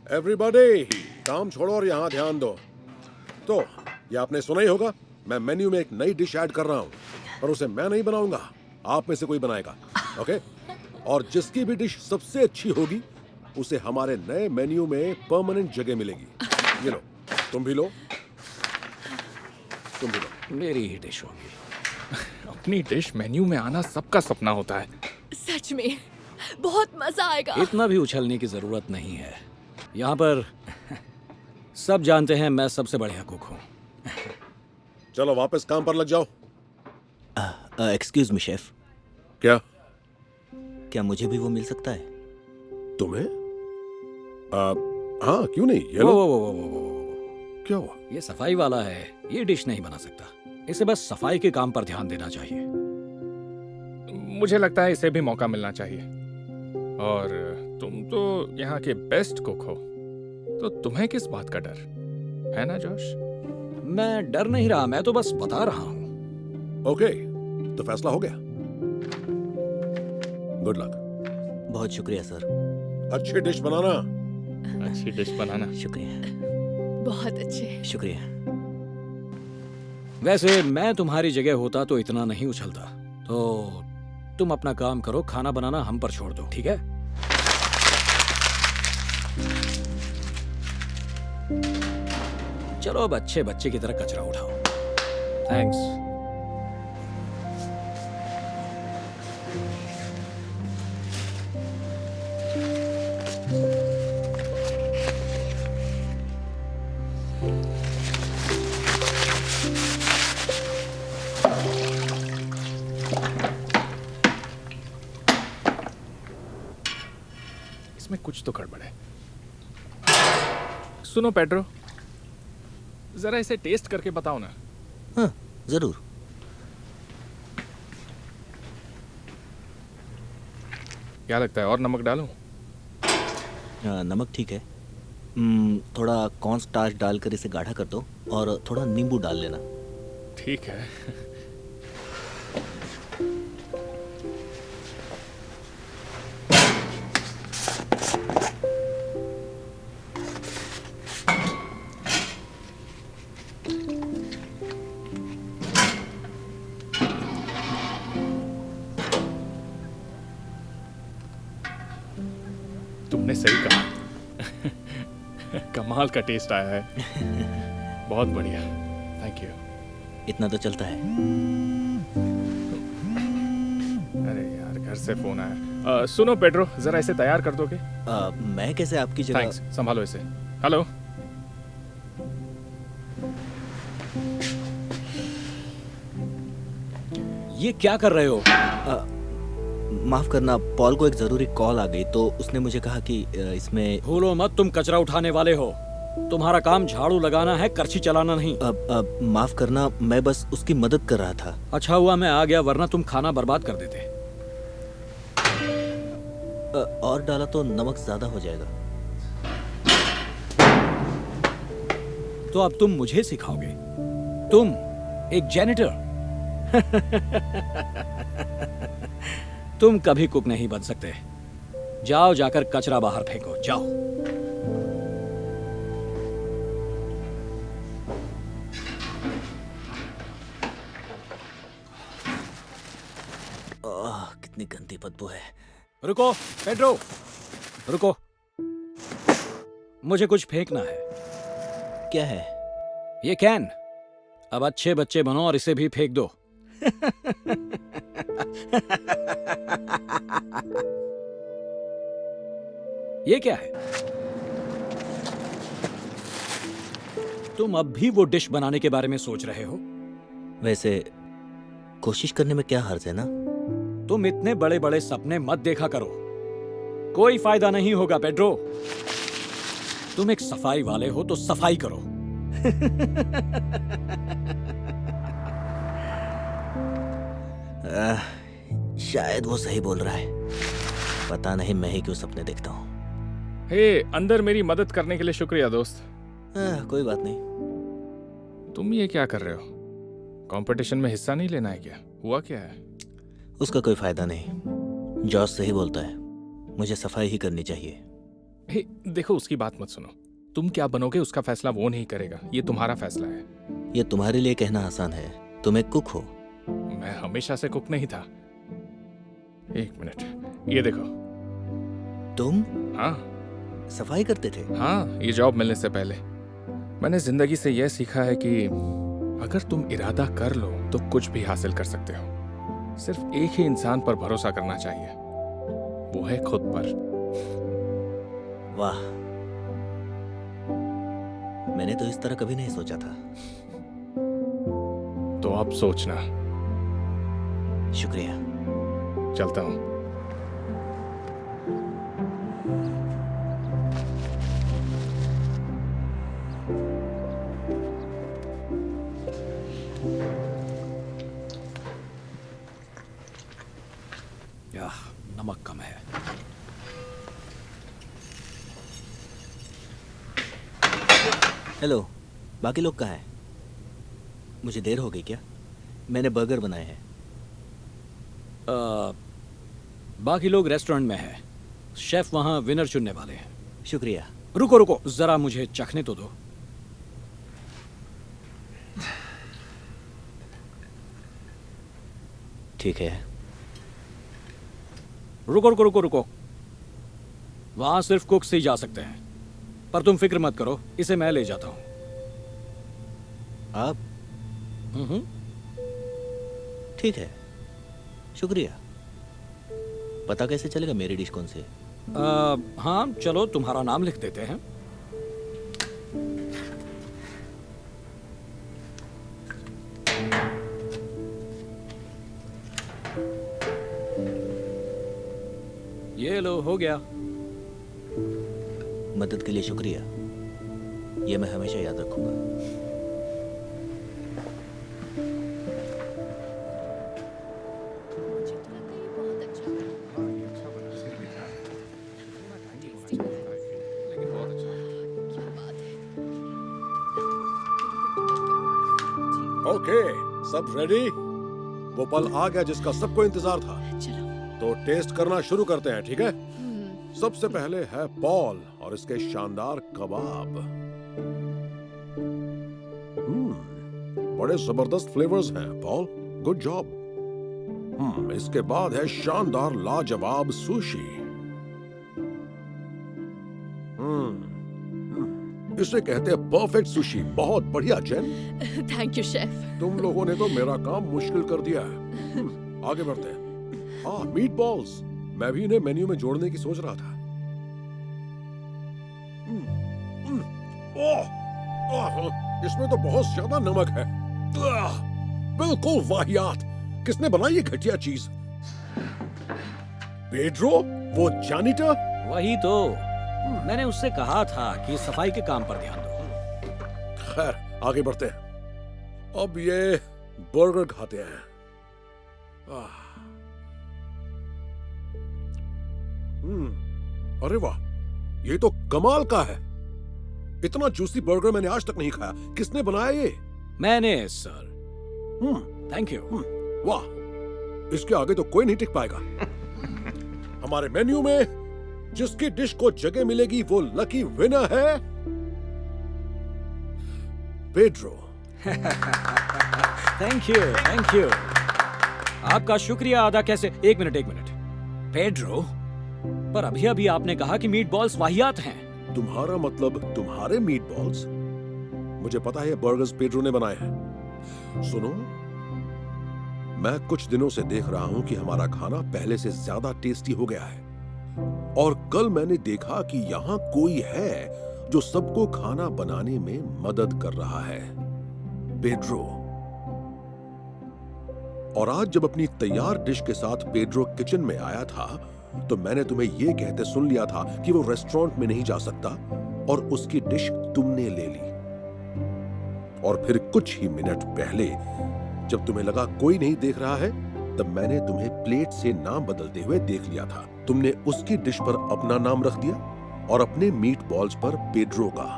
Everybody काम छोड़ो और यहाँ ध्यान दो। तो ये आपने सुना ही होगा, मैं मेन्यू में एक नई डिश ऐड कर रहा हूँ, पर उसे मैं नहीं बनाऊंगा, आप में से कोई बनाएगा। ओके? और जिसकी भी डिश सबसे अच्छी होगी उसे हमारे नए मेन्यू में परमानेंट जगह मिलेगी। ये लो, तुम भी लो, तुम भी लो। मेरी ही डिश होगी। अपनी डिश मेन्यू में आना सबका सपना होता है। सच में बहुत मजा आएगा। इतना भी उछलने की जरूरत नहीं है। यहाँ पर सब जानते हैं मैं सबसे बढ़िया कुक हूँ। चलो वापस काम पर लग जाओ। एक्सक्यूज मी शेफ, क्या क्या मुझे भी वो मिल सकता है? तुम्हें? हाँ, क्यों नहीं, ये वो, लो। वो, वो, वो, वो, वो, वो। क्या हुआ? ये सफाई वाला है, ये डिश नहीं बना सकता। इसे बस सफाई के काम पर ध्यान देना चाहिए। मुझे लगता है इसे भी मौका मिलना चाहिए। और तुम तो यहाँ के बेस्ट कुक हो, तो तुम्हें किस बात का डर है ना जोश? मैं डर नहीं रहा, मैं तो बस बता रहा हूँ। ओके, तो फैसला हो गया। Good luck. बहुत शुक्रिया सर। अच्छी डिश बनाना। अच्छी डिश बनाना। शुक्रिया बहुत अच्छे। शुक्रिया। वैसे मैं तुम्हारी जगह होता तो इतना नहीं उछलता। तो तुम अपना काम करो, खाना बनाना हम पर छोड़ दो, ठीक है? चलो अब अच्छे बच्चे की तरह कचरा उठाओ। थैंक्स। इसमें कुछ तो गड़बड़ है। सुनो पेड्रो, जरा इसे टेस्ट करके बताओ ना। हाँ जरूर। क्या लगता है, और नमक डालूं? नमक ठीक है। थोड़ा कॉर्न स्टार्च डालकर इसे गाढ़ा कर दो और थोड़ा नींबू डाल लेना। ठीक है। तुमने सही कहा। कमाल का टेस्ट आया है। बहुत बढ़िया, थैंक यू। इतना तो चलता है। अरे यार, घर से फोन आया। सुनो पेड्रो, जरा इसे तैयार कर दोगे? मैं कैसे आपकी जगह? थैंक्स, संभालो इसे। हेलो। ये क्या कर रहे हो? माफ करना, पॉल को एक जरूरी कॉल आ गई तो उसने मुझे कहा कि इसमें। भूलो मत, तुम कचरा उठाने वाले हो। तुम्हारा काम झाड़ू लगाना है, करछी चलाना नहीं। माफ करना, मैं बस उसकी मदद कर रहा था। अच्छा हुआ मैं आ गया, वरना तुम खाना बर्बाद कर देते। और डाला तो नमक ज्यादा हो जाएगा। तो अब तुम मुझे सिखाओगे? तुम एक जैनिटर? तुम कभी कुक नहीं बन सकते। जाओ, जाकर कचरा बाहर फेंको, जाओ। कितनी गंदी बदबू है। रुको पेड्रो, रुको। मुझे कुछ फेंकना है। क्या है? ये कैन। अब अच्छे बच्चे बनो और इसे भी फेंक दो। ये क्या है? तुम अब भी वो डिश बनाने के बारे में सोच रहे हो? वैसे कोशिश करने में क्या हर्ज है ना? तुम इतने बड़े बड़े सपने मत देखा करो, कोई फायदा नहीं होगा पेड्रो। तुम एक सफाई वाले हो तो सफाई करो। शायद वो सही बोल रहा है। पता नहीं मैं ही क्यों सपने देखता हूँ। हे, अंदर मेरी मदद करने के लिए शुक्रिया दोस्त। कोई बात नहीं। तुम ये क्या कर रहे हो? कंपटीशन में हिस्सा नहीं लेना है क्या? हुआ क्या है? उसका कोई फायदा नहीं। जॉस सही बोलता है, मुझे सफाई ही करनी चाहिए। हे, देखो उसकी बात मत सुनो। तुम क्या बनोगे उसका फैसला वो नहीं करेगा, ये तुम्हारा फैसला है। ये तुम्हारे लिए कहना आसान है, तुम एक कुक हो। मैं हमेशा से कुक नहीं था। एक मिनट, ये देखो। तुम हाँ सफाई करते थे? हाँ, ये जॉब मिलने से पहले मैंने जिंदगी से यह सीखा है कि अगर तुम इरादा कर लो तो कुछ भी हासिल कर सकते हो। सिर्फ एक ही इंसान पर भरोसा करना चाहिए, वो है खुद पर। वाह, मैंने तो इस तरह कभी नहीं सोचा था। तो अब सोचना। शुक्रिया। चलता हूं। याह, नमक कम है। हेलो, बाकी लोग कहाँ हैं? मुझे देर हो गई क्या? मैंने बर्गर बनाए हैं। बाकी लोग रेस्टोरेंट में हैं। शेफ वहाँ विनर चुनने वाले हैं। शुक्रिया। रुको रुको, जरा मुझे चखने तो दो। ठीक है। रुको रुको रुको रुको, वहां सिर्फ कुक्स ही जा सकते हैं, पर तुम फिक्र मत करो, इसे मैं ले जाता हूं। आप? ठीक है, शुक्रिया। पता कैसे चलेगा मेरी डिश कौन सी है? हाँ चलो, तुम्हारा नाम लिख देते हैं। ये लो, हो गया। मदद के लिए शुक्रिया, ये मैं हमेशा याद रखूंगा। मुझे तो लगता है ये बहुत अच्छा है। क्या बात है। ओके, सब रेडी? वो पल आ गया जिसका सबको इंतजार था। चलो। तो टेस्ट करना शुरू करते हैं, ठीक है? सबसे पहले है पॉल और इसके शानदार कबाब। बड़े जबरदस्त फ्लेवर्स हैं पॉल, गुड जॉब। इसके बाद है शानदार लाजवाब सुशी। इसे कहते हैं परफेक्ट सुशी। बहुत बढ़िया जेन, थैंक यू शेफ। तुम लोगों ने तो मेरा काम मुश्किल कर दिया है। आगे बढ़ते हैं। हाँ, मीट बॉल्स, मैं भी इन्हें मेन्यू में जोड़ने की सोच रहा था। इसमें तो बहुत ज्यादा नमक है। बिल्कुल वाहियात। किसने बनाई ये घटिया चीज? पेड्रो, वो जैनिटर? वही तो, मैंने उससे कहा था कि सफाई के काम पर ध्यान दो। खैर, आगे बढ़ते हैं। अब ये बर्गर खाते हैं। अरे वाह, ये तो कमाल का है। इतना जूसी बर्गर मैंने आज तक नहीं खाया। किसने बनाया ये? मैंने सर। Thank you. वाह, इसके आगे तो कोई नहीं टिक पाएगा। हमारे मेन्यू में जिसकी डिश को जगह मिलेगी वो लकी विनर है Pedro. Thank you, thank you. आपका शुक्रिया अदा कैसे? एक मिनट। पेड्रो, पर अभी अभी आपने कहा कि मीट बॉल्स वाहियात हैं। तुम्हारा मतलब तुम्हारे मीट बॉल्स? मुझे पता है ये बर्गर्स पेड्रो ने बनाए हैं। सुनो, मैं कुछ दिनों से देख रहा हूं कि हमारा खाना पहले से ज्यादा टेस्टी हो गया है। और कल मैंने देखा कि यहां कोई है जो सबको खाना बनाने में मदद कर रहा है, पेड्रो। और आज जब अपनी तैयार डिश के साथ पेड्रो किचन में आया था तो मैंने तुम्हें यह कहते सुन लिया था कि वो रेस्टोरेंट में नहीं जा सकता और उसकी डिश तुमने ले ली। और फिर कुछ ही मिनट पहले जब तुम्हें लगा कोई नहीं देख रहा है तब मैंने तुम्हें प्लेट से नाम बदलते हुए देख लिया था। तुमने उसकी डिश पर अपना नाम रख दिया और अपने मीट बॉल्स पर पेड्रो का।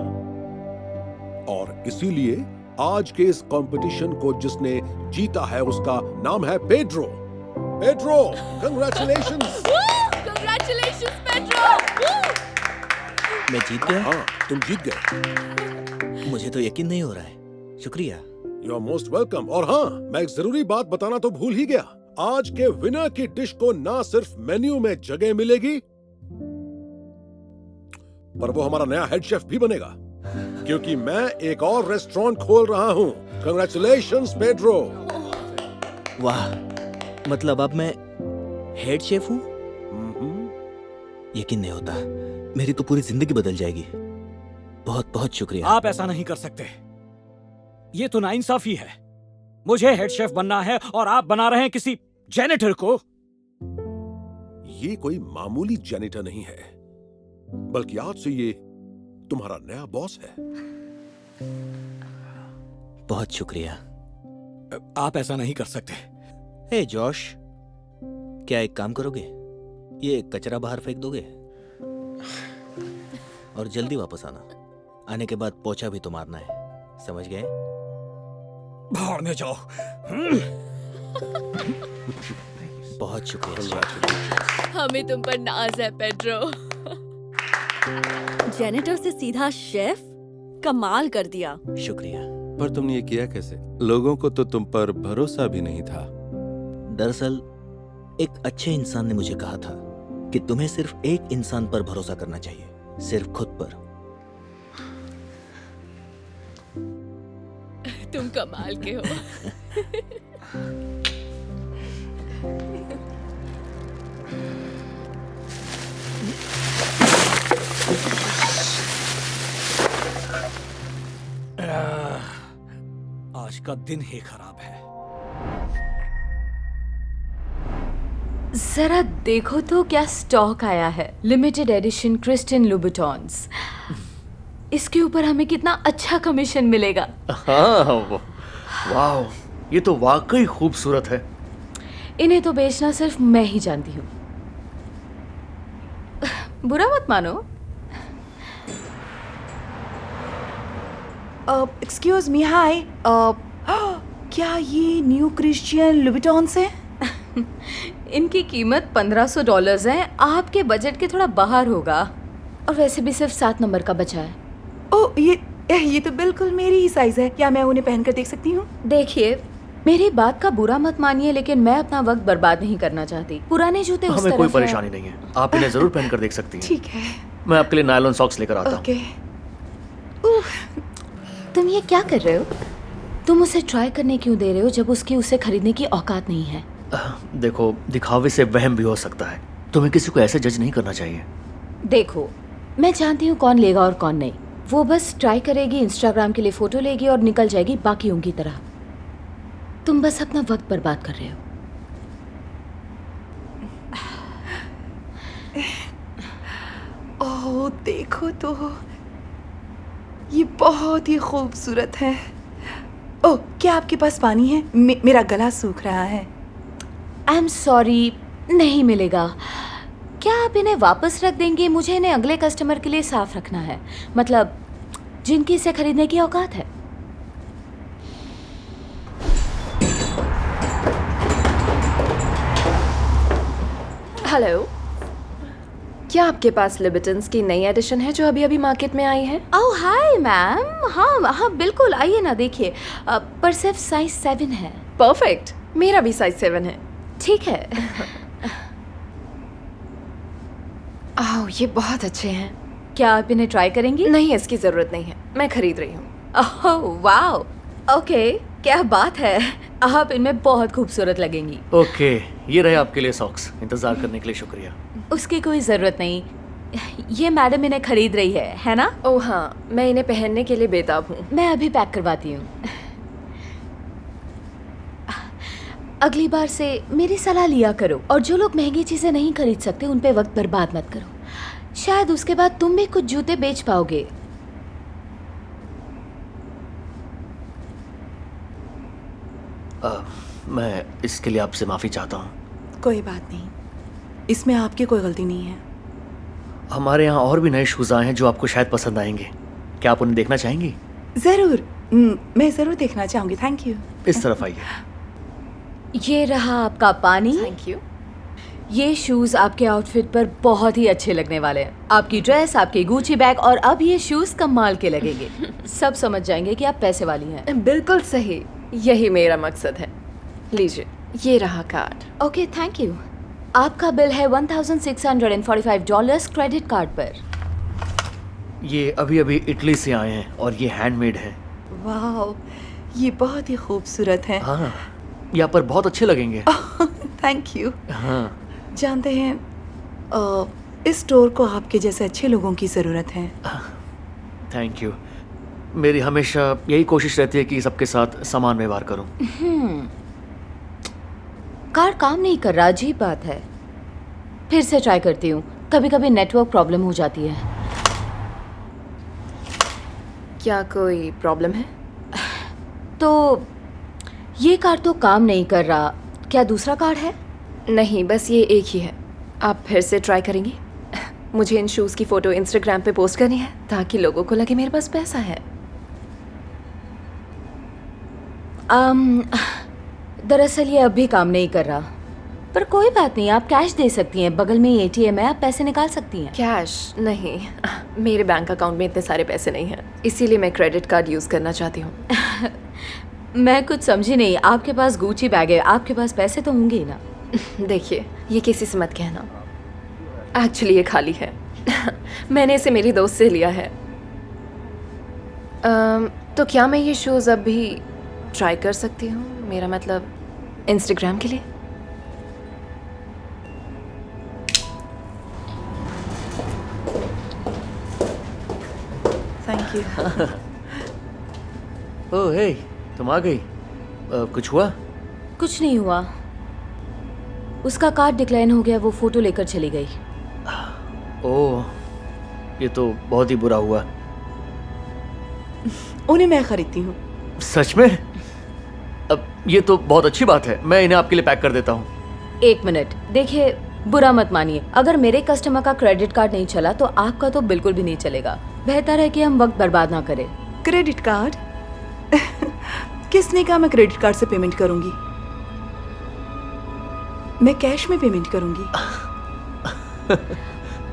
और इसीलिए आज के इस कंपटीशन को जिसने जीता है उसका नाम है Pedro. Pedro, congratulations. Congratulations, Pedro! मैं जीत गया? हाँ, तुम जीत गए। मुझे तो यकीन नहीं हो रहा है। शुक्रिया। You are most welcome. और हाँ, मैं एक जरूरी बात बताना तो भूल ही गया। आज के विनर की डिश को ना सिर्फ मेन्यू में जगह मिलेगी, पर वो हमारा नया हेड शेफ भी बनेगा, क्योंकि मैं एक और रेस्टोरेंट खोल रहा हूँ। Congratulations Pedro. वाह, मतलब अब मैं हेड शेफ हूँ? यकीन नहीं होता। मेरी तो पूरी जिंदगी बदल जाएगी। बहुत बहुत शुक्रिया। आप ऐसा नहीं कर सकते। ये तो नाइंसाफी है। मुझे हेड शेफ बनना है और आप बना रहे हैं किसी जेनिटर को। ये कोई मामूली जेनिटर नहीं है, बल्कि आज से ये तुम्हारा नया बॉस है। बहुत शुक्रिया। आप ऐसा नहीं कर सकते। हे जॉश, क्या एक काम करोगे? ये कचरा बाहर फेंक दोगे और जल्दी वापस आना। आने के बाद पोछा भी तो मारना है, समझ गए? भाड़ में जाओ। बहुत शुक्रिया। हमें तुम पर नाज है पेड्रो। जेनिटर से सीधा शेफ, कमाल कर दिया। शुक्रिया। पर तुमने ये किया कैसे? लोगों को तो तुम पर भरोसा भी नहीं था। दरअसल एक अच्छे इंसान ने मुझे कहा था कि तुम्हें सिर्फ एक इंसान पर भरोसा करना चाहिए, सिर्फ खुद पर। तुम कमाल के हो। आज का दिन ही खराब है। जरा देखो तो क्या स्टॉक आया है। Limited edition Christian Louboutins. इसके ऊपर हमें कितना अच्छा कमीशन मिलेगा। हाँ, वाह, ये तो वाकई खूबसूरत है। इन्हें तो बेचना सिर्फ मैं ही जानती हूँ। बुरा मत मानो। एक्सक्यूज मी, हाय। क्या ये न्यू क्रिश्चियन लुबिटॉन्स है? इनकी कीमत $1500 है। आपके बजट के थोड़ा बाहर होगा, और वैसे भी सिर्फ 7 नंबर का बचा है। ओह, ये तो बिल्कुल मेरी ही साइज है। क्या मैं उन्हें पहनकर देख सकती हूँ? देखिए, मेरी बात का बुरा मत मानिए, लेकिन मैं अपना वक्त बर्बाद नहीं करना चाहती। पुराने जूते उस हमें तरफ कोई हैं। परेशानी नहीं है, आप इन्हें जरूर पहनकर देख सकती हैं। ठीक है। मैं आपके लिए नायलॉन सॉक्स लेकर आता हूँ। ओके। तुम ये क्या कर रहे हो? तुम उसे ट्राई करने क्यों दे रहे हो जब उसकी उसे खरीदने की औकात नहीं है? देखो, दिखावे से वहम भी हो सकता है। तुम्हें किसी को ऐसे जज नहीं करना चाहिए। देखो, मैं जानती हूँ कौन लेगा और कौन नहीं। वो बस ट्राई करेगी, इंस्टाग्राम के लिए फोटो लेगी और निकल जाएगी बाकियों की तरह। तुम बस अपना वक्त बर्बाद कर रहे हो। ओह, देखो तो, ये बहुत ही खूबसूरत है। ओह, क्या आपके पास पानी है? मेरा गला सूख रहा है। आई एम सॉरी, नहीं मिलेगा। क्या आप इन्हें वापस रख देंगे? मुझे इन्हें अगले कस्टमर के लिए साफ रखना है, मतलब जिनकी इसे खरीदने की औकात है। हेलो, क्या आपके पास लिबर्टन्स की नई एडिशन है जो अभी अभी मार्केट में आई है? ओह हाय मैम, हाँ हाँ बिल्कुल, आइए ना, देखिए। पर सिर्फ साइज 7 है। परफेक्ट, मेरा भी साइज 7 है। ठीक है। ओह, ये बहुत अच्छे हैं। क्या आप इन्हें ट्राई करेंगी? नहीं, इसकी जरूरत नहीं है, मैं खरीद रही हूँ। ओह वाओ, ओके, क्या बात है। आप इनमें बहुत खूबसूरत लगेंगी। ओके, ये रहे आपके लिए सॉक्स। इंतजार करने के लिए शुक्रिया। उसकी कोई ज़रूरत नहीं, ये मैडम इन्हें खरीद रही है ना? ओह हाँ, मैं इन्हें पहनने के लिए बेताब हूँ। मैं अभी पैक करवाती हूँ। अगली बार से मेरी सलाह लिया करो, और जो लोग महंगी चीज़ें नहीं खरीद सकते उन पे वक्त बर्बाद मत करो। शायद उसके बाद तुम भी कुछ जूते बेच पाओगे। मैं इसके लिए आपसे माफ़ी चाहता हूँ। कोई बात नहीं, इसमें आपकी कोई गलती नहीं है। हमारे यहाँ और भी नए शूज़ आए हैं जो आपको शायद पसंद आएंगे। क्या आप उन्हें देखना चाहेंगी? ज़रूर, मैं ज़रूर देखना चाहूँगी। Thank you. इस तरफ आइए। ये रहा आपका पानी। Thank you. ये शूज आपके आउटफिट पर बहुत ही अच्छे लगने वाले हैं। आपकी ड्रेस, आपकी गुची बैग और अब ये शूज कमाल के लगेंगे। सब समझ जाएंगे कि आप पैसे वाली हैं। बिल्कुल सही, यही मेरा मकसद है। लीजिए, ये रहा कार्ड। Okay, thank you. आपका बिल है $1,645 क्रेडिट कार्ड पर। ये अभी अभी इटली से आए हैं और ये हैंडमेड है। वाह, ये बहुत ही खूबसूरत है। हाँ, ये आप पर बहुत अच्छे लगेंगे। Thank you. हाँ, जानते हैं, इस स्टोर को आपके जैसे अच्छे लोगों की ज़रूरत है। Thank you. मेरी हमेशा यही कोशिश रहती है कि सबके साथ समान व्यवहार करूं। कार्ड काम नहीं कर रहा, अजीब बात है। फिर से ट्राई करती हूँ, कभी कभी नेटवर्क प्रॉब्लम हो जाती है। क्या कोई प्रॉब्लम है? तो ये कार्ड तो काम नहीं कर रहा, क्या दूसरा कार्ड है? नहीं, बस ये एक ही है। आप फिर से ट्राई करेंगी? मुझे इन शूज़ की फ़ोटो इंस्टाग्राम पे पोस्ट करनी है ताकि लोगों को लगे मेरे पास पैसा है। दरअसल ये अभी काम नहीं कर रहा, पर कोई बात नहीं, आप कैश दे सकती हैं। बगल में एटीएम है, आप पैसे निकाल सकती हैं। कैश नहीं, मेरे बैंक अकाउंट में इतने सारे पैसे नहीं हैं, इसीलिए मैं क्रेडिट कार्ड यूज़ करना चाहती हूँ। मैं कुछ समझी नहीं। आपके पास गुची बैग है, आपके पास पैसे तो होंगे ही ना। देखिए, ये किसी से मत कहना, एक्चुअली ये खाली है। मैंने इसे मेरी दोस्त से लिया है। तो क्या मैं ये शूज़ अभी ट्राई कर सकती हूँ? मेरा मतलब इंस्टाग्राम के लिए। Thank you. ओह हे, तुम आ गई। कुछ हुआ? कुछ नहीं हुआ, उसका कार्ड डिक्लाइन हो गया, वो फोटो लेकर चली गई। ओह, ये तो बहुत ही बुरा हुआ। उन्हें मैं खरीदती हूँ। सच में? अब ये तो बहुत अच्छी बात है, मैं इन्हें आपके लिए पैक कर देता हूँ। एक मिनट, देखिए, बुरा मत मानिए, अगर मेरे कस्टमर का क्रेडिट कार्ड नहीं चला तो आपका तो बिल्कुल भी नहीं चलेगा। बेहतर है कि हम वक्त बर्बाद ना करें। Credit card? किसने कहा मैं क्रेडिट कार्ड से पेमेंट करूंगी? मैं कैश में पेमेंट करूंगी।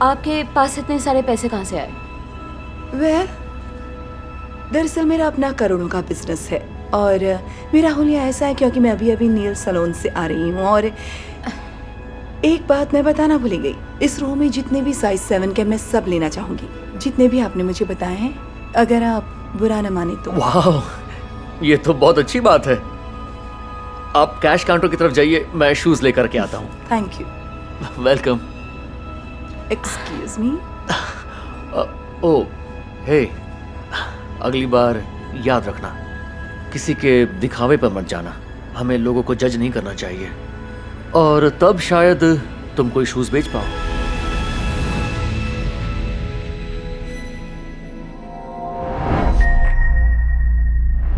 आपके पास इतने सारे पैसे कहाँ से आए? वेल, दरअसल मेरा अपना करोड़ों का बिजनेस है और मेरा हुलिया ऐसा है क्योंकि मैं अभी अभी नेल सैलून से आ रही हूँ। और एक बात मैं बताना भूल गई, इस रो में जितने भी साइज 7 के मैं सब लेना चाहूँगी, जितने भी आपने मुझे बताए हैं, अगर आप बुरा न माने तो। वाह, ये तो बहुत अच्छी बात है। आप कैश काउंटर की तरफ जाइए, मैं शूज लेकर के आता हूँ। Thank you. Welcome. Excuse me. Oh hey, अगली बार याद रखना, किसी के दिखावे पर मत जाना। हमें लोगों को जज नहीं करना चाहिए, और तब शायद तुम कोई शूज बेच पाओ।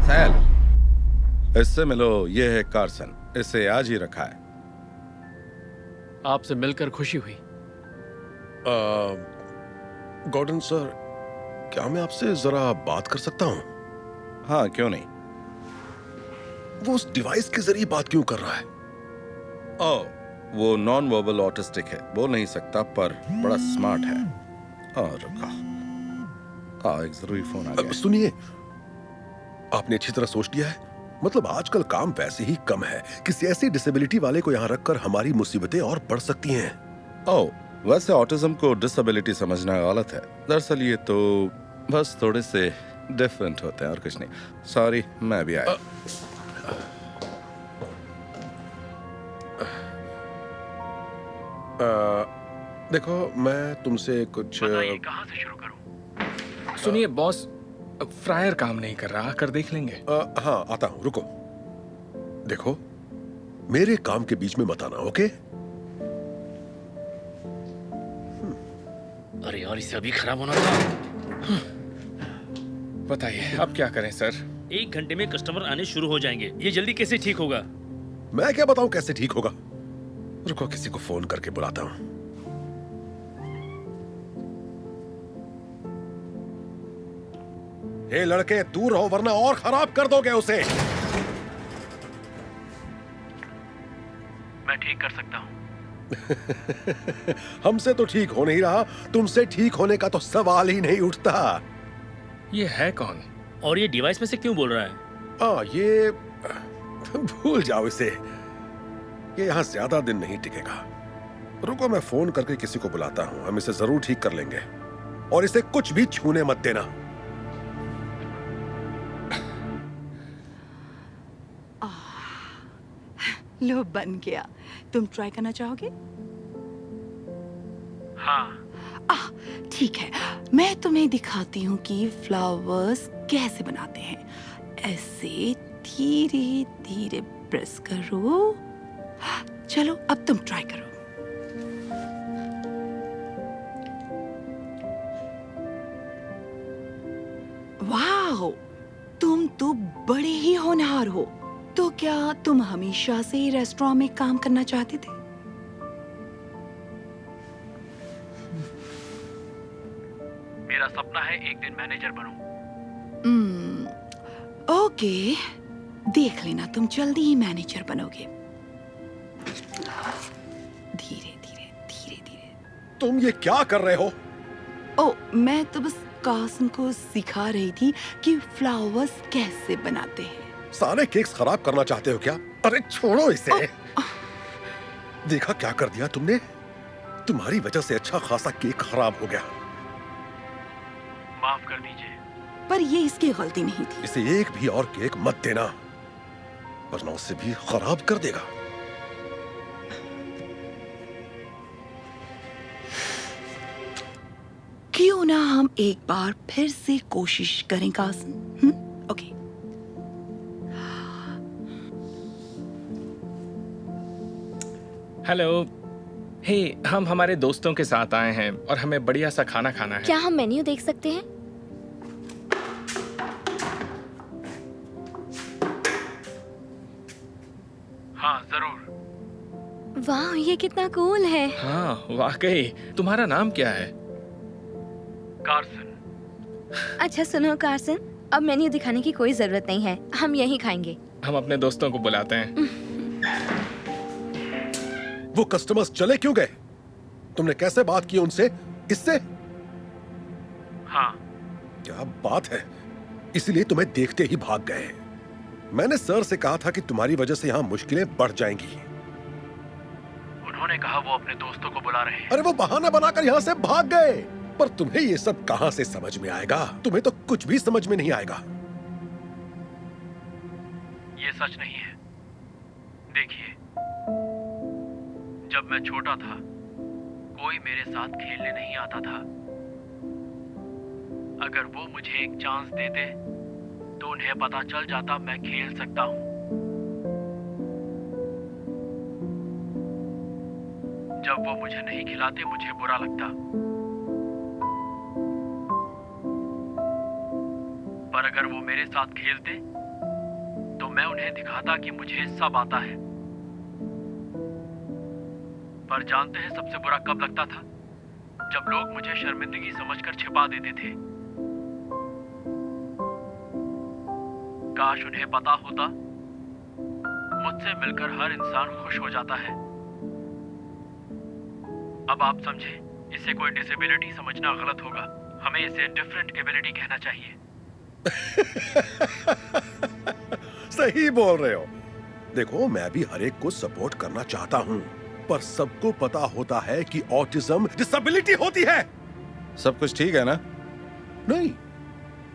सैल, इससे मिलो, ये है कार्सन, इसे आज ही रखा है। आपसे मिलकर खुशी हुई। गॉर्डन सर, क्या मैं आपसे जरा बात कर सकता हूँ? हाँ, क्यों नहीं। वो उस डिवाइस के जरिए बात क्यों कर रहा है? ओह, वो नॉन वर्बल ऑटिस्टिक है, बोल नहीं सकता पर बड़ा स्मार्ट है। और रुका, एक जरूरी फोन आ गया। सुनिए, आपने अच्छी तरह सोच लिया है? मतलब आजकल काम वैसे ही कम है, किसी ऐसी डिसेबिलिटी वाले को यहाँ रखकर हमारी मुसीबतें और बढ़ सकती हैं। ओह, वैसे ऑटिज्म को डिसेबिलिटी समझना गलत है। दरअसल ये तो बस थोड़े से डिफरेंट होते हैं और कुछ नहीं। सॉरी, मैं भी आया। देखो, मैं तुमसे कुछ कहाँ से शुरू करूं? सुनिए बॉस, फ्रायर काम नहीं कर रहा, आकर देख लेंगे। हाँ, आता हूँ, रुको। देखो, मेरे काम के बीच में मत आना, ओके? अरे यार, इसे अभी खराब होना था। बताइए अब क्या करें सर? 1 घंटे में कस्टमर आने शुरू हो जाएंगे, ये जल्दी कैसे ठीक होगा? मैं क्या बताऊं कैसे ठीक होगा? रुको, किसी को फोन करके बुलाता हूं। हे लड़के, दूर रहो वरना और खराब कर दोगे उसे। मैं ठीक कर सकता हूँ। हमसे तो ठीक हो नहीं रहा, तुमसे ठीक होने का तो सवाल ही नहीं उठता। ये है कौन? और ये डिवाइस में से क्यों बोल रहा है? ये भूल जाओ इसे, ये यहाँ ज्यादा दिन नहीं टिकेगा। रुको, मैं फोन करके किसी को बुलाता हूँ, हम इसे जरूर ठीक कर लेंगे। और इसे कुछ भी छूने मत देना। लो, बन गया। तुम ट्राई करना चाहोगे? हाँ। ठीक है, मैं तुम्हें दिखाती हूँ कि फ्लावर्स कैसे बनाते हैं। ऐसे धीरे धीरे प्रेस करो। चलो, अब तुम ट्राई करो। वाह, तुम तो बड़े ही होनहार हो। तो क्या तुम हमेशा से ही रेस्टोरेंट में काम करना चाहते थे? मेरा सपना है एक दिन मैनेजर बनूं। ओके, देख लेना, तुम जल्दी ही मैनेजर बनोगे। धीरे धीरे धीरे धीरे। तुम ये क्या कर रहे हो? ओ, मैं तो बस कासिम को सिखा रही थी कि फ्लावर्स कैसे बनाते हैं। सारे केक्स खराब करना चाहते हो क्या? अरे छोड़ो इसे। देखा क्या कर दिया तुमने? तुम्हारी वजह से अच्छा खासा केक खराब हो गया। माफ कर दीजिए। पर ये इसकी गलती नहीं थी। इसे एक भी और केक मत देना, वरना उसे भी खराब कर देगा। क्यों ना हम एक बार फिर से कोशिश करें कासिम? ओके। हेलो। हे, हम हमारे दोस्तों के साथ आए हैं और हमें बढ़िया सा खाना खाना है। क्या हम मेन्यू देख सकते हैं? हाँ, जरूर। वाह, ये कितना कूल है। हाँ, वाकई। तुम्हारा नाम क्या है? कार्सन। अच्छा सुनो कार्सन, अब मेन्यू दिखाने की कोई जरूरत नहीं है, हम यहीं खाएंगे। हम अपने दोस्तों को बुलाते हैं। वो कस्टमर्स चले क्यों गए? तुमने कैसे बात की उनसे? इससे? हाँ। क्या बात है, इसीलिए तुम्हें देखते ही भाग गए। मैंने सर से कहा था कि तुम्हारी वजह से यहाँ मुश्किलें बढ़ जाएंगी। उन्होंने कहा वो अपने दोस्तों को बुला रहे हैं। अरे वो बहाना बनाकर यहाँ से भाग गए। पर तुम्हें ये सब कहाँ से समझ में आएगा? तुम्हें तो कुछ भी समझ में नहीं आएगा। ये सच नहीं है। देखिए, जब मैं छोटा था, कोई मेरे साथ खेलने नहीं आता था। अगर वो मुझे एक चांस देते, तो उन्हें पता चल जाता मैं खेल सकता हूँ। जब वो मुझे नहीं खिलाते, मुझे बुरा लगता। पर अगर वो मेरे साथ खेलते, तो मैं उन्हें दिखाता कि मुझे सब आता है। पर जानते हैं सबसे बुरा कब लगता था? जब लोग मुझे शर्मिंदगी समझकर छिपा देते थे। काश उन्हें पता होता, मुझसे मिलकर हर इंसान खुश हो जाता है। अब आप समझे, इसे कोई डिसेबिलिटी समझना गलत होगा। हमें इसे डिफरेंट एबिलिटी कहना चाहिए। सही बोल रहे हो। देखो, मैं भी हर एक को सपोर्ट करना चाहता हूँ, पर सबको पता होता है कि ऑटिज्म डिसेबिलिटी होती है। सब कुछ ठीक है ना? नहीं,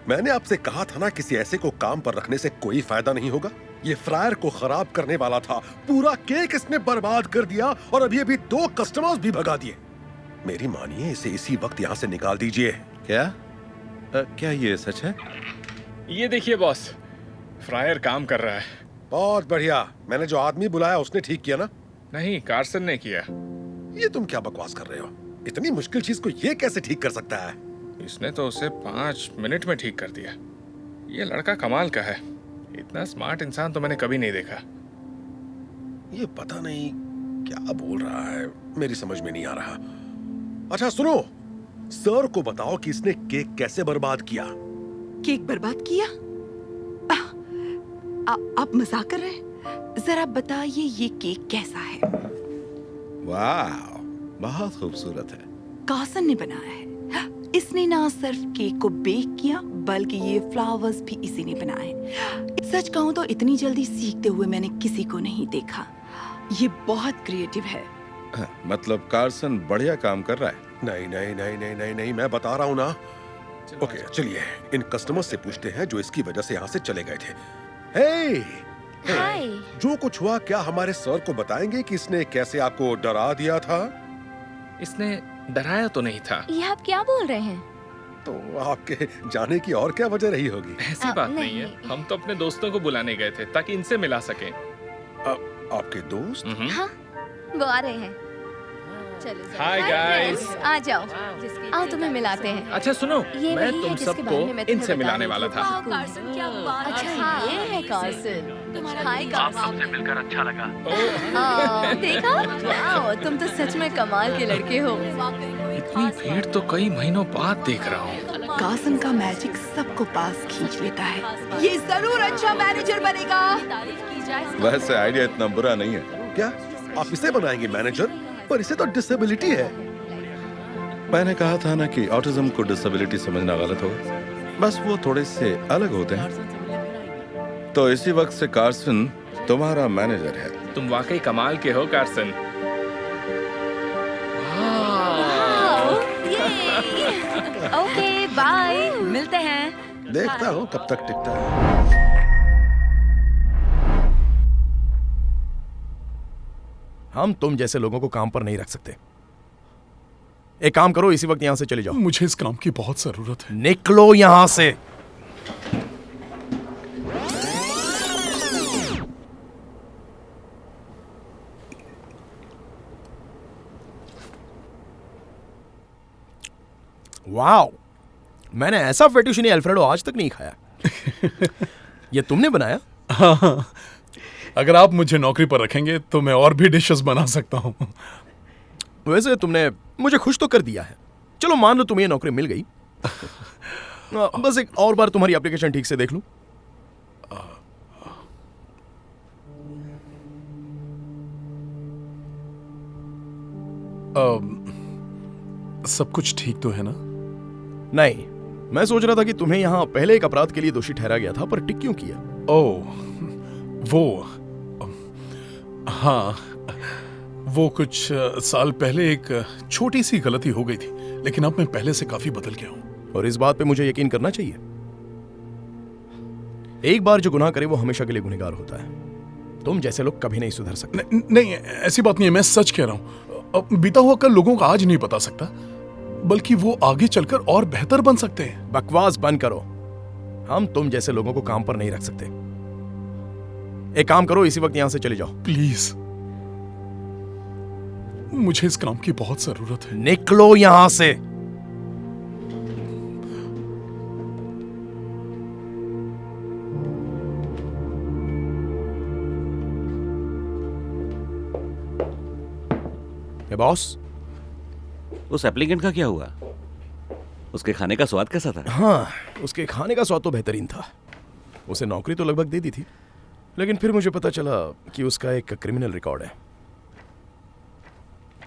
मैंने आपसे कहा था ना, किसी ऐसे को काम पर रखने से कोई फायदा नहीं होगा। ये फ्रायर को खराब करने वाला था, पूरा केक इसने बर्बाद कर दिया और अभी 2 कस्टमर्स भी भगा दिए। मेरी मानिए, इसे इसी वक्त यहाँ से निकाल दीजिए। क्या? क्या ये सच है? ये देखिए बॉस, फ्रायर काम कर रहा है। बहुत बढ़िया। मैंने जो आदमी बुलाया उसने ठीक किया ना? नहीं, कार्सन ने किया। ये तुम क्या बकवास कर रहे हो? इतनी मुश्किल चीज को ये कैसे ठीक कर सकता है? इसने तो उसे 5 मिनट में ठीक कर दिया। ये लड़का कमाल का है। इतना स्मार्ट इंसान तो मैंने कभी नहीं देखा। ये पता नहीं क्या बोल रहा है, मेरी समझ में नहीं आ रहा। अच्छा सुनो, सर को बताओ कि इसने केक कैसे बर्बाद किया। केक बर्बाद किया? आप मजाक कर रहे हैं? जरा बताइए ये केक कैसा है? वाह, बहुत खूबसूरत है। कार्सन ने बनाया है। इसने ना सिर्फ केक को बेक किया बल्कि ये फ्लावर्स भी इसी ने बनाए हैं। सच कहूँ तो इतनी जल्दी सीखते हुए मैंने किसी को नहीं देखा। ये बहुत क्रिएटिव है। मतलब कार्सन बढ़िया काम कर रहा है। नहीं नहीं नहीं नहीं नहीं नहीं, मैं बता रहा हूँ ना। ओके चलिए इन कस्टमर्स से पूछते हैं जो इसकी वजह से यहाँ से चले गए थे। हे, हाय। जो कुछ हुआ क्या हमारे सर को बताएंगे कि इसने कैसे आपको डरा दिया था? इसने डराया तो नहीं था। ये आप क्या बोल रहे हैं? तो आपके जाने की और क्या वजह रही होगी? ऐसी बात नहीं है, हम तो अपने दोस्तों को बुलाने गए थे ताकि इनसे मिला सकें। आपके दोस्त? हाँ, वो आ रहे हैं। चलो हाय गाइस, आ जाओ, आओ तुम्हें मिलाते हैं। अच्छा सुनो, ये मैं वही तुम है जिसके सबको बारे में मैं तुम्हें इनसे बता मिलाने रही वाला थी। था। वाह, कार्सन क्या बात है। अच्छा ये है कार्सन। हाय आप कार्सन। सबसे मिलकर अच्छा लगा। देखा? वाह, तुम तो सच में कमाल के लड़के हो। इतनी भीड़ तो कई महीनों बाद देख रहा हूँ। कार्सन का मैजिक सबको पास खींच लेता है। ये जरूर अच्छा मैनेजर बनेगा। वैसे आइडिया इतना बुरा नहीं है। क्या आप इसे बनाएंगे मैनेजर? पर इसे तो डिसेबिलिटी है। मैंने कहा था ना कि ऑटिज्म को डिसेबिलिटी समझना गलत होगा। बस वो थोड़े से अलग होते हैं। तो इसी वक्त से कार्सन तुम्हारा मैनेजर है। तुम वाकई कमाल के हो कार्सन। ओके बाय, मिलते हैं। देखता हूँ कब तक टिकता है। हम तुम जैसे लोगों को काम पर नहीं रख सकते। एक काम करो, इसी वक्त यहां से चले जाओ। मुझे इस काम की बहुत जरूरत है। निकलो यहां से। वाओ, मैंने ऐसा फेटुशिनी अल्फ्रेडो आज तक नहीं खाया। ये तुमने बनाया? हाँ, अगर आप मुझे नौकरी पर रखेंगे तो मैं और भी डिशेस बना सकता हूँ। वैसे तुमने मुझे खुश तो कर दिया है। चलो मान लो तुम्हें ये नौकरी मिल गई। बस एक और बार तुम्हारी एप्लीकेशन ठीक से देख लूं। सब कुछ ठीक तो है ना? नहीं, मैं सोच रहा था कि तुम्हें यहाँ पहले एक अपराध के लिए दोषी ठहरा गया था, पर टिक क्यों किया? ओह, वो हाँ, वो कुछ साल पहले एक छोटी सी गलती हो गई थी, लेकिन अब मैं पहले से काफी बदल गया हूँ। और इस बात पे मुझे यकीन करना चाहिए। एक बार जो गुनाह करे वो हमेशा के लिए गुनहगार होता है। तुम जैसे लोग कभी नहीं सुधर सकते। नहीं, ऐसी बात नहीं है, मैं सच कह रहा हूँ। बीता हुआ कल लोगों का आज नहीं बता सकता, बल्कि वो आगे चलकर और बेहतर बन सकते हैं। बकवास बंद करो। हम तुम जैसे लोगों को काम पर नहीं रख सकते। एक काम करो, इसी वक्त यहां से चले जाओ प्लीज। मुझे इस काम की बहुत जरूरत है। निकलो यहां से। बॉस, उस एप्लीकेंट का क्या हुआ? उसके खाने का स्वाद कैसा था? हाँ, उसके खाने का स्वाद तो बेहतरीन था। उसे नौकरी तो लगभग दे दी थी, लेकिन फिर मुझे पता चला कि उसका एक क्रिमिनल रिकॉर्ड है,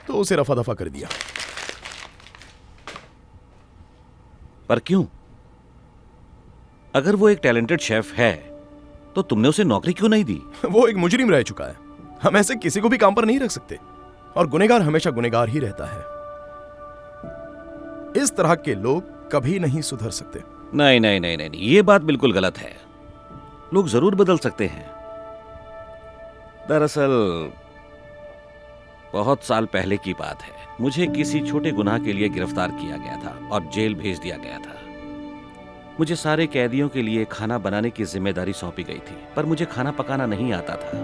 तो उसे रफा दफा कर दिया। पर क्यों? अगर वो एक टैलेंटेड शेफ है तो तुमने उसे नौकरी क्यों नहीं दी? वो एक मुजरिम रह चुका है। हम ऐसे किसी को भी काम पर नहीं रख सकते, और गुनहगार हमेशा गुनहगार ही रहता है। इस तरह के लोग कभी नहीं सुधर सकते। नहीं नहीं नहीं नहीं, ये बात बिल्कुल गलत है। लोग जरूर बदल सकते हैं। दरअसल बहुत साल पहले की बात है। मुझे किसी छोटे गुनाह के लिए गिरफ्तार किया गया था और जेल भेज दिया गया था। मुझे सारे कैदियों के लिए खाना बनाने की जिम्मेदारी सौंपी गई थी, पर मुझे खाना पकाना नहीं आता था।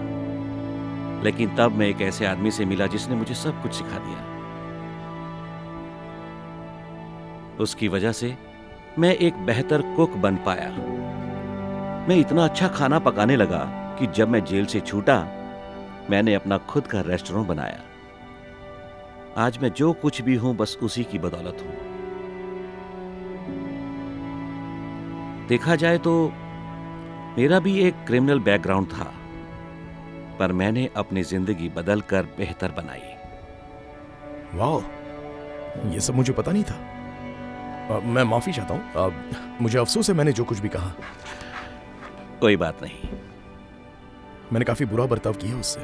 लेकिन तब मैं एक ऐसे आदमी से मिला जिसने मुझे सब कुछ सिखा दिया। उसकी वजह से मैं एक बेहतर कुक बन पाया। मैं इतना अच्छा खाना पकाने लगा कि जब मैं जेल से छूटा, मैंने अपना खुद का रेस्टोरेंट बनाया। आज मैं जो कुछ भी हूं बस उसी की बदौलत हूं। देखा जाए तो मेरा भी एक क्रिमिनल बैकग्राउंड था, पर मैंने अपनी जिंदगी बदलकर बेहतर बनाई। वाह, ये सब मुझे पता नहीं था। मैं माफी चाहता हूँ। मुझे अफसोस है मैंने जो कुछ भी कहा। कोई बात नहीं। मैंने काफी बुरा बर्ताव किया उससे।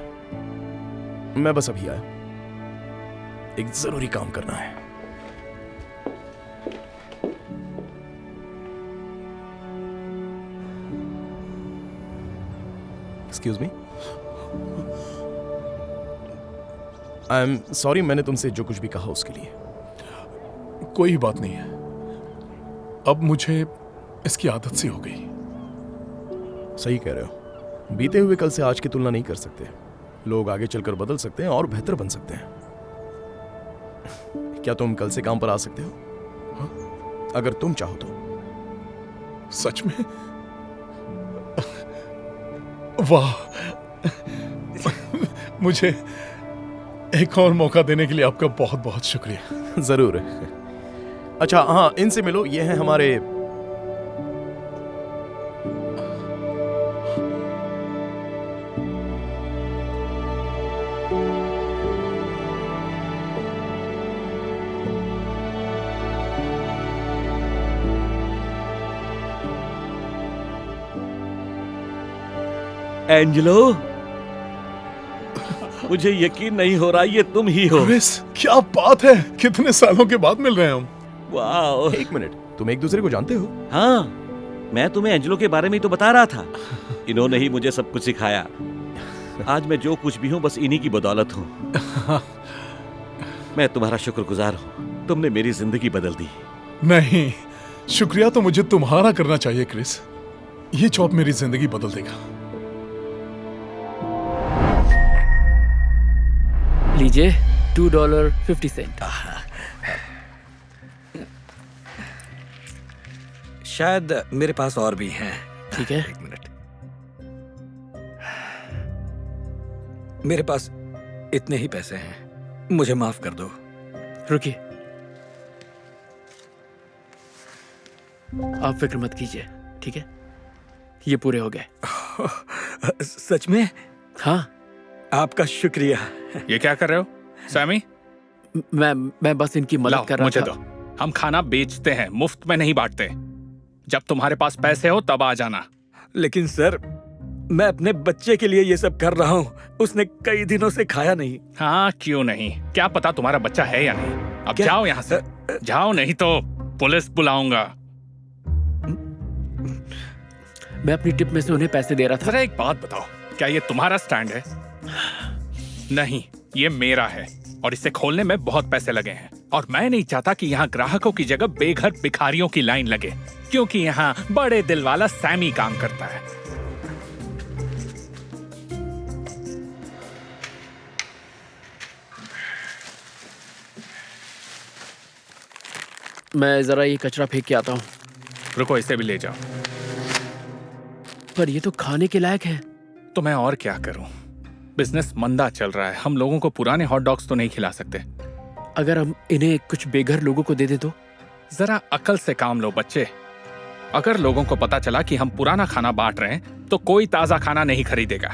मैं बस अभी आया, एक जरूरी काम करना है। Excuse me. I am sorry, मैंने तुमसे जो कुछ भी कहा उसके लिए। कोई बात नहीं है, अब मुझे इसकी आदत सी हो गई। सही कह रहे हो। बीते हुए कल से आज की तुलना नहीं कर सकते। लोग आगे चलकर बदल सकते हैं और बेहतर बन सकते हैं। क्या तुम कल से काम पर आ सकते हो? हाँ? अगर तुम चाहो तो। सच में? वाह, मुझे एक और मौका देने के लिए आपका बहुत बहुत शुक्रिया। जरूर। अच्छा हाँ, इनसे मिलो, ये हैं हमारे एंजेलो, मुझे यकीन नहीं हो रहा ये तुम ही हो। क्रिस, क्या बात है, कितने सालों के बाद मिल रहे हैं हम। वाह। एक मिनट, तुम एक दूसरे को जानते हो? हाँ, मैं तुम्हें एंजेलो के बारे में ही तो बता रहा था। इन्होंने ही मुझे सब कुछ सिखाया। आज मैं जो कुछ भी हूँ बस इन्हीं की बदौलत हूँ। मैं तुम्हारा शुक्रगुजार हूँ, तुमने मेरी जिंदगी बदल दी। नहीं, शुक्रिया तो मुझे तुम्हारा करना चाहिए क्रिस। ये जॉब मेरी जिंदगी बदल देगा। लीजिए $2.50। शायद मेरे पास और भी हैं। ठीक है, एक मिनट। मेरे पास इतने ही पैसे हैं, मुझे माफ कर दो। रुकिए, आप फिक्र मत कीजिए, ठीक है? ये पूरे हो गए। सच में? हाँ। आपका शुक्रिया। ये क्या कर रहे हो सैमी? मैं बस इनकी मदद कर रहा मुझे था। दो। हम खाना बेचते हैं, मुफ्त में नहीं बांटते। जब तुम्हारे पास पैसे हो तब आ जाना। लेकिन सर, मैं अपने बच्चे के लिए ये सब कर रहा हूँ। उसने कई दिनों से खाया नहीं। हाँ, क्यों नहीं? क्या पता तुम्हारा बच्चा है या नहीं। अब जाओ यहाँ से, जाओ, नहीं तो पुलिस बुलाऊंगा। मैं अपनी टिप में से उन्हें पैसे दे रहा था। जरा एक बात बताओ, क्या ये तुम्हारा स्टैंड है? नहीं, ये मेरा है और इसे खोलने में बहुत पैसे लगे हैं और मैं नहीं चाहता कि यहाँ ग्राहकों की जगह बेघर भिखारियों की लाइन लगे, क्योंकि यहाँ बड़े दिल वाला सैमी काम करता है। मैं जरा ये कचरा फेंक के आता हूँ। रुको, इसे भी ले जाओ। पर ये तो खाने के लायक है। तो मैं और क्या करूं? बिजनेस मंदा चल रहा है, हम लोगों को पुराने हॉट डॉग्स तो नहीं खिला सकते। अगर हम इन्हें कुछ बेघर लोगों को दे दें तो? जरा अकल से काम लो बच्चे। अगर लोगों को पता चला कि हम पुराना खाना बांट रहे हैं तो कोई ताजा खाना नहीं खरीदेगा।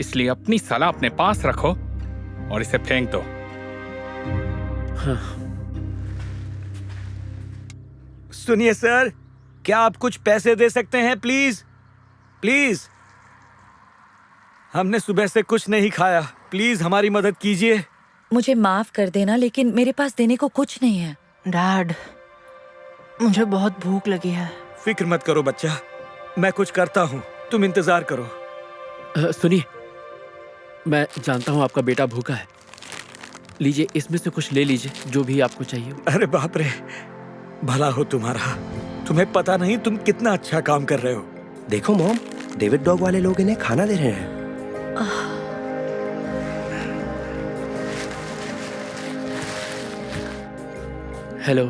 इसलिए अपनी सलाह अपने पास रखो और इसे फेंक दो। हाँ। सुनिए सर, क्या आप कुछ पैसे दे सकते हैं प्लीज? प्लीज, हमने सुबह से कुछ नहीं खाया, प्लीज हमारी मदद कीजिए। मुझे माफ कर देना, लेकिन मेरे पास देने को कुछ नहीं है। डैड, मुझे बहुत भूख लगी है। फिक्र मत करो बच्चा, मैं कुछ करता हूँ, तुम इंतजार करो। सुनिए, मैं जानता हूँ आपका बेटा भूखा है। लीजिए, इसमें से कुछ ले लीजिए, जो भी आपको चाहिए। अरे बाप रे, भला हो तुम्हारा। तुम्हें पता नहीं तुम कितना अच्छा काम कर रहे हो। देखो मॉम, डेविड डॉग वाले लोग इन्हें खाना दे रहे हैं। हेलो,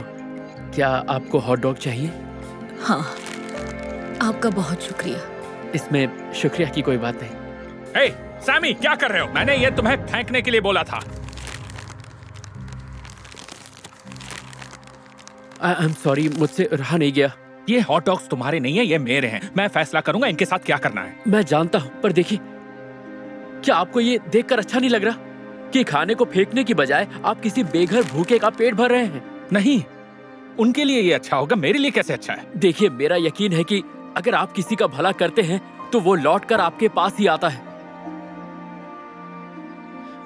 क्या आपको हॉट डॉग चाहिए? हाँ, आपका बहुत शुक्रिया। इसमें शुक्रिया की कोई बात नहीं। हे, सैमी, क्या कर रहे हो? मैंने ये तुम्हें फेंकने के लिए बोला था। आई एम सॉरी, मुझसे रहा नहीं गया। ये हॉट डॉग्स तुम्हारे नहीं है, ये मेरे हैं। मैं फैसला करूंगा इनके साथ क्या करना है। मैं जानता हूँ, पर देखिए, क्या आपको ये देखकर अच्छा नहीं लग रहा? कि खाने को फेंकने की बजाय आप किसी बेघर भूखे का पेट भर रहे हैं। नहीं, उनके लिए ये अच्छा होगा, मेरे लिए कैसे अच्छा है? देखिए, मेरा यकीन है कि अगर आप किसी का भला करते हैं तो वो लौटकर आपके पास ही आता है।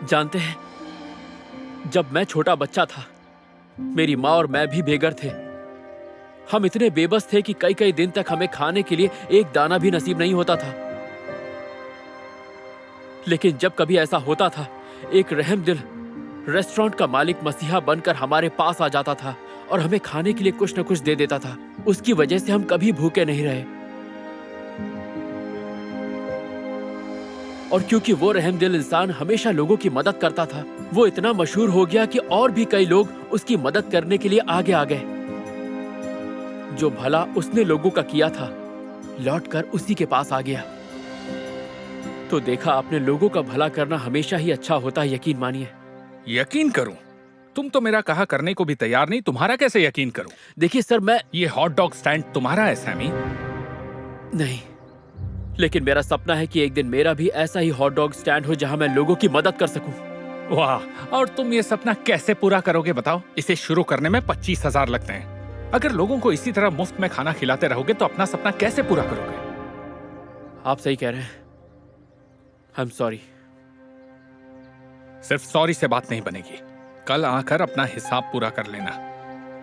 जानते हैं, जब मैं छोटा बच्चा था, मेरी माँ और मैं भी बेघर थे। हम इतने बेबस थे कि कई कई दिन तक हमें खाने के लिए एक दाना भी नसीब नहीं होता था। लेकिन जब कभी ऐसा होता था, एक रहमदिल रेस्टोरेंट का मालिक मसीहा बनकर हमारे पास आ जाता था और हमें खाने के लिए कुछ न कुछ दे देता था। उसकी वजह से हम कभी भूखे नहीं रहे। और क्योंकि वो रहमदिल इंसान हमेशा लोगों की मदद करता था, वो इतना मशहूर हो गया कि और भी कई लोग उसकी मदद करने के लिए आगे आ गए। जो भला उसने लोगों का किया था, लौटकर उसी के पास आ गया। तो देखा आपने, लोगों का भला करना हमेशा ही अच्छा होता है, यकीन मानिए। यकीन करूं? तुम तो मेरा कहा करने को भी तैयार नहीं, तुम्हारा कैसे यकीन करूं? देखिए सर, ये हॉट डॉग स्टैंड तुम्हारा है सैमी? नहीं, लेकिन मेरा सपना है कि एक दिन मेरा भी ऐसा ही हॉट डॉग स्टैंड हो जहां मैं लोगों की मदद कर सकूं। वाह! और तुम ये सपना कैसे पूरा करोगे बताओ? इसे शुरू करने में 25,000 लगते हैं। अगर लोगों को इसी तरह मुफ्त में खाना खिलाते रहोगे तो अपना सपना कैसे पूरा करोगे? आप सही कह रहे हैं। I am sorry. सिर्फ सॉरी से बात नहीं बनेगी। कल आकर अपना हिसाब पूरा कर लेना,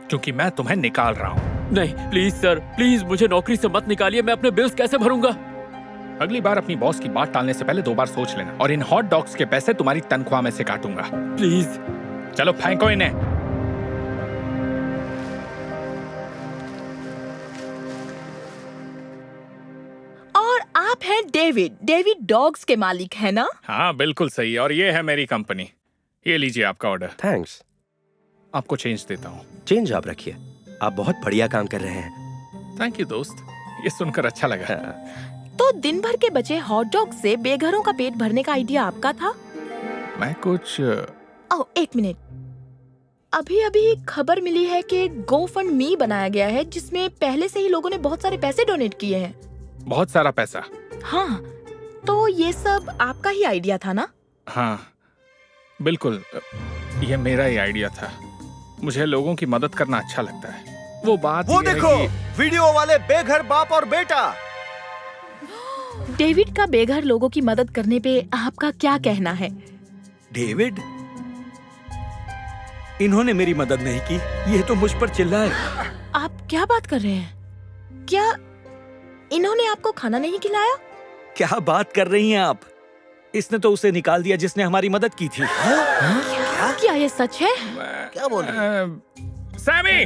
क्योंकि मैं तुम्हें निकाल रहा हूं। नहीं, प्लीज सर, प्लीज मुझे नौकरी से मत निकालिए। मैं अपने बिल्स कैसे भरूंगा? अगली बार अपनी बॉस की बात टालने से पहले 2 बार सोच लेना, और इन हॉट डॉग्स के पैसे तुम्हारी तनख्वाह में से काटूंगा। प्लीज। चलो फेंको इन्हें। और आप हैं डेविड। डेविड डॉग्स के मालिक है ना? हाँ बिल्कुल सही, और ये है मेरी कंपनी। ये लीजिए आपका ऑर्डर। थैंक्स। आपको चेंज देता हूँ। चेंज आप रखिए, आप बहुत बढ़िया काम कर रहे हैं। थैंक यू दोस्त, ये सुनकर अच्छा लगा। तो दिन भर के बचे हॉट डॉग से बेघरों का पेट भरने का आइडिया आपका था? मैं कुछ ओह, एक मिनट। अभी अभी खबर मिली है कि GoFundMe बनाया गया है, जिसमें पहले से ही लोगों ने बहुत सारे पैसे डोनेट किए हैं। बहुत सारा पैसा? हाँ, तो ये सब आपका ही आइडिया था ना? हाँ बिल्कुल, ये मेरा ही आइडिया था। मुझे लोगों की मदद करना अच्छा लगता है। वो बात वो ये है देखो, कि वीडियो वाले बेघर बाप और बेटा। डेविड का बेघर लोगों की मदद करने पे आपका क्या कहना है? डेविड? इन्होंने मेरी मदद नहीं की, ये तो मुझ पर चिल्लाए। आप क्या बात कर रहे हैं? क्या इन्होंने आपको खाना नहीं खिलाया? क्या बात कर रही हैं आप? इसने तो उसे निकाल दिया जिसने हमारी मदद की थी। क्या ये सच है? क्या बोल रहे हैं? सैमी!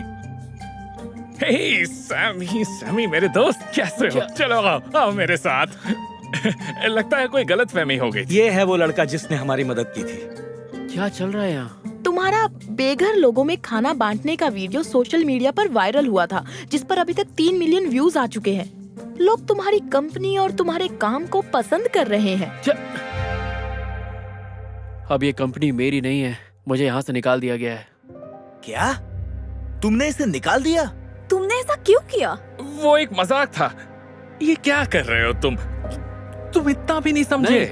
हे सैमी, सैमी मेरे दोस्त, कैसे हो? चलो आओ मेरे साथ। लगता है कोई गलतफहमी हो गई। ये है वो लड़का जिसने हमारी मदद की थी। क्या चल रहा है यहाँ? तुम्हारा बेघर लोगों में खाना बांटने का वीडियो सोशल मीडिया पर वायरल हुआ था, जिस पर अभी तक 3 मिलियन व्यूज आ चुके हैं। लोग तुम्हारी कंपनी और तुम्हारे काम को पसंद कर रहे हैं। अब ये कंपनी मेरी नहीं है, मुझे यहाँ से निकाल दिया गया है। क्या? तुमने इसे निकाल दिया? तुमने ऐसा क्यों किया? वो एक मजाक था। ये क्या कर रहे हो तुम? तुम इतना भी नहीं समझे।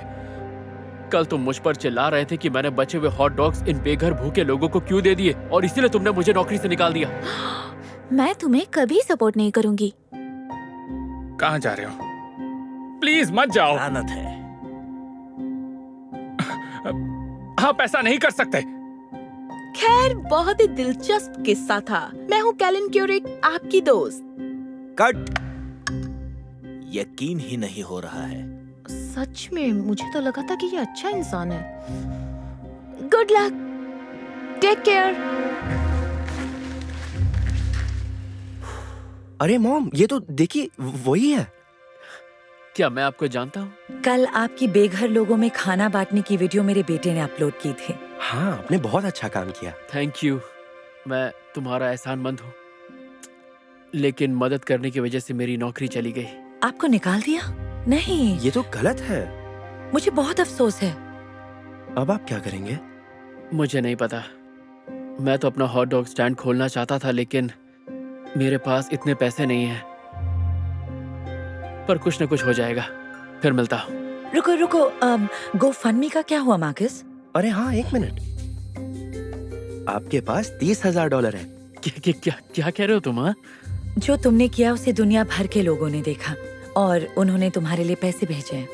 कल तुम मुझ पर चिल्ला रहे थे कि मैंने बचे हुए हॉट डॉग्स इन बेघर भूखे लोगों को क्यों दे दिए, और इसीलिए तुमने मुझे नौकरी से निकाल दिया। मैं तुम्हें कभी सपोर्ट नहीं करूंगी। कहाँ जा रहे हो? प्लीज मत जाओ। लानत है। आप ऐसा नहीं कर सकते। खैर, बहुत ही दिलचस्प किस्सा था। मैं हूँ कैलिन क्यूरिक, आपकी दोस्त। कट। यकीन ही नहीं हो रहा है। सच में मुझे तो लगा था कि ये अच्छा इंसान है। Good luck, take care. अरे मॉम, ये तो देखिए वही है। क्या मैं आपको जानता हूँ? कल आपकी बेघर लोगों में खाना बांटने की वीडियो मेरे बेटे ने अपलोड की थी। हाँ, आपने बहुत अच्छा काम किया। Thank you. मैं तुम्हारा एहसानमंद हूँ, लेकिन मदद करने की वजह से मेरी नौकरी चली गई। आपको निकाल दिया? नहीं, ये तो गलत है। मुझे बहुत अफसोस है। अब आप क्या करेंगे? मुझे नहीं पता। मैं तो अपना हॉट डॉग स्टैंड खोलना चाहता था, लेकिन मेरे पास इतने पैसे नहीं हैं। पर कुछ न कुछ हो जाएगा, फिर मिलता हूँ। रुको रुको, GoFundMe का क्या हुआ मार्कस? अरे हाँ, 1 मिनट। आपके पास $30,000 है। क्या कह रहे हो तुम? हाँ, जो तुमने किया उसे दुनिया भर के लोगों ने देखा और उन्होंने तुम्हारे लिए पैसे भेजे हैं।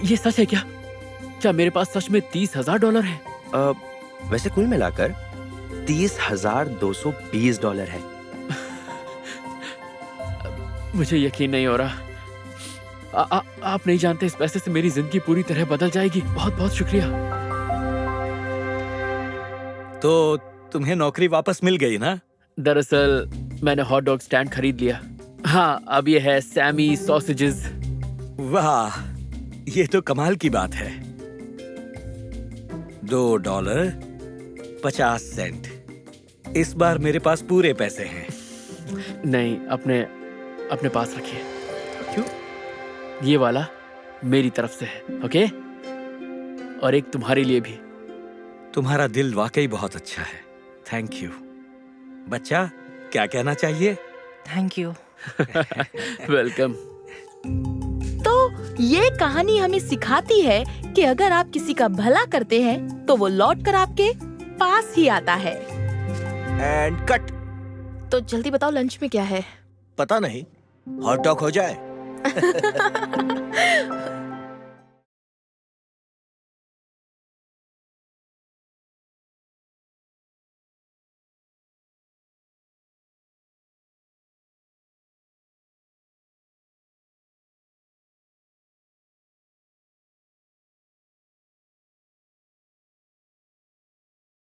ये सच है क्या? क्या मेरे पास सच में $30,000 है? वैसे कुल मिलाकर $30,220 है। मुझे यकीन नहीं हो रहा। आप नहीं जानते, इस पैसे से मेरी जिंदगी पूरी तरह बदल जाएगी। बहुत बहुत शुक्रिया। तो तुम्हें नौकरी वापस मिल गई ना? दरअसल मैंने हॉट डॉग स्टैंड खरीद लिया। हाँ, अब ये है सैमी सॉसेजेस। वाह, ये तो कमाल की बात है। $2.50। इस बार मेरे पास पूरे पैसे हैं। नहीं, अपने पास रखिए। क्यों? ये वाला मेरी तरफ से है, ओके? और एक तुम्हारे लिए भी। तुम्हारा दिल वाकई बहुत अच्छा है। Thank you. बच्चा, क्या कहना चाहिए? Thank you. वेलकम। तो ये कहानी हमें सिखाती है कि अगर आप किसी का भला करते हैं तो वो लौट कर आपके पास ही आता है। And cut. तो जल्दी बताओ, लंच में क्या है? पता नहीं, हॉट डॉग हो जाए।